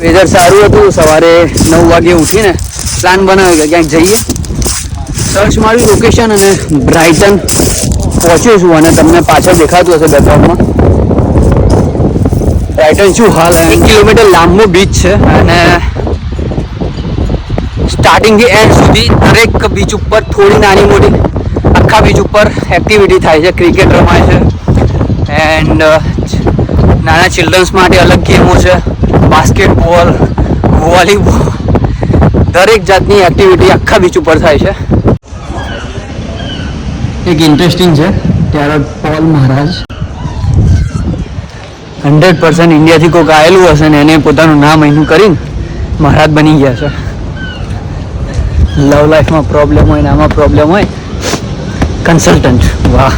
Weather સારું હતું. સવારે 9 વાગે ઉઠીને પ્લાન બનાવ્યો કે ક્યાંક જઈએ. સર્ચ માર્યું લોકેશન અને બ્રાઇટન પહોંચ્યો છું. અને તમને પાછળ દેખાતું હશે બેકગ્રાઉન્ડમાં બ્રાઇટન શું હાલ 1 કિલોમીટર લાંબો બીચ છે અને સ્ટાર્ટિંગથી એન્ડ સુધી દરેક બીચ ઉપર થોડી નાની મોટી આખા બીચ ઉપર એક્ટિવિટી થાય છે. ક્રિકેટ રમાય છે એન્ડ નાના ચિલ્ડ્રન્સ માટે અલગ ગેમો છે. બાસ્કેટબોલ, વોલીબોલ, દરેક જાતની એક્ટિવિટી આખા બીચ ઉપર થાય છે. એક ઇન્ટરેસ્ટિંગ છે ત્યારે પોલ મહારાજ 100% ઇન્ડિયાથી કોઈક આવેલું હશે ને એને પોતાનું નામ અહીંનું કરીને મહારાજ બની ગયા છે. લવ લાઈફમાં પ્રોબ્લેમ હોય ને આમાં પ્રોબ્લેમ હોય કન્સલ્ટન્ટ. વાહ.